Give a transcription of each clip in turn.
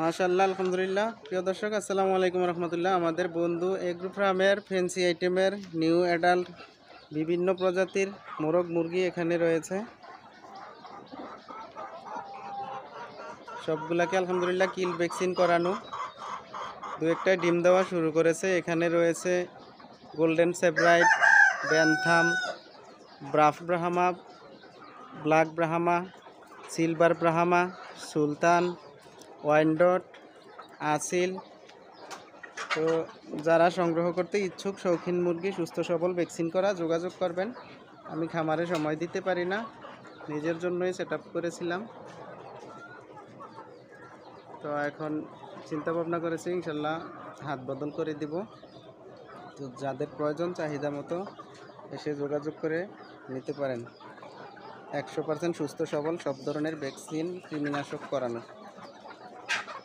মাশাআল্লাহ, আলহামদুলিল্লাহ। প্রিয় দর্শক, আসসালামু আলাইকুম রহমতুল্লাহ। আমাদের বন্ধু এগ্রো ফার্মের ফ্যান্সি আইটেমের নিউ অ্যাডাল্ট বিভিন্ন প্রজাতির মোরগ মুরগি এখানে রয়েছে। সবগুলাকে আলহামদুলিল্লাহ কিল ভ্যাকসিন করানো, দু একটা ডিম দেওয়া শুরু করেছে। এখানে রয়েছে গোল্ডেন সেব্রাইট, ব্যানথাম, ব্রাফ Brahma, black Brahma, silver Brahma, সুলতান, ওয়াইনডট, আসিল। তো যারা সংগ্রহ করতে ইচ্ছুক, শৌখিন মুরগি সুস্থ সবল ভ্যাকসিন করা, যোগাযোগ করবেন। আমি খামারে সময় দিতে পারি না, নিজের জন্যই সেট আপ করেছিলাম। তো এখন চিন্তা ভাবনা করেছি ইনশাল্লাহ হাত বদল করে দিব। তো যাদের প্রয়োজন চাহিদা মতো এসে যোগাযোগ করে নিতে পারেন। 100% সুস্থ সবল, সব ধরনের ভ্যাকসিন কৃমিনাশক করানো।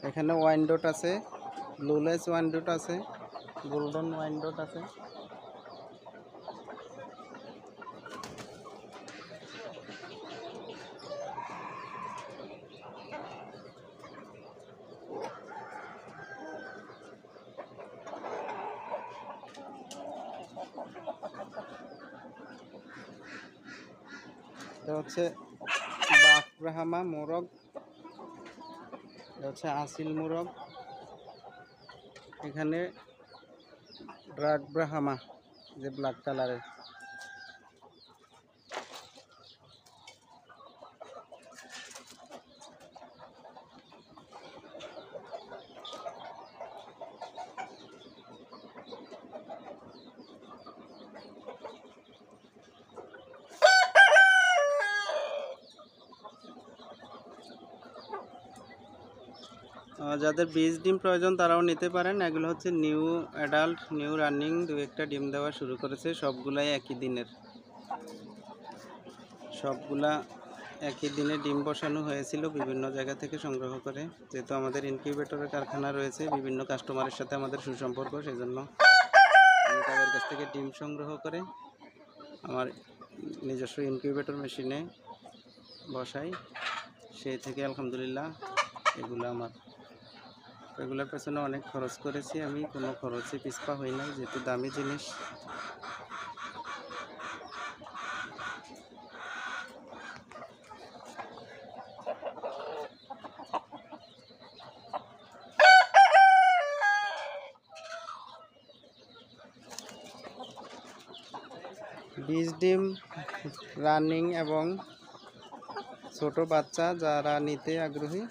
এখানে ওয়াইনডট আছে, ব্লুলেস ওয়াইনডট আছে, গোল্ডেন ওয়াইনডট আছে। এটা হচ্ছে বাফ ব্রাহামা মোরগ, এটা হচ্ছে আসিল মোরগ। এখানে ড্রাগ ব্রাহামা, যে ব্ল্যাক কালারের। যাদের বীজ ডিম প্রয়োজন তারাও নিতে পারেন। এগুলো হচ্ছে নিউ অ্যাডাল্ট, নিউ রানিং, দু একটা ডিম দেওয়া শুরু করেছে। সবগুলাই একই দিনের, সবগুলা একই দিনে ডিম বসানো হয়েছিল বিভিন্ন জায়গা থেকে সংগ্রহ করে। যেহেতু আমাদের ইনকিউবেটরের কারখানা রয়েছে, বিভিন্ন কাস্টমারের সাথে আমাদের সুসম্পর্ক, সেই জন্য আমি তাদের কাছ থেকে ডিম সংগ্রহ করে আমার নিজস্ব ইনকিউবেটর মেশিনে বসাই। সেই থেকে আলহামদুলিল্লাহ এগুলো আমার, এগুলোর পেছনে অনেক খরচ করেছি আমি, কোনো খরচে পিছপা হই নাই, যেহেতু দামি জিনিস। বীজ ডিম, রানিং এবং ছোট বাচ্চা যারা নিতে আগ্রহী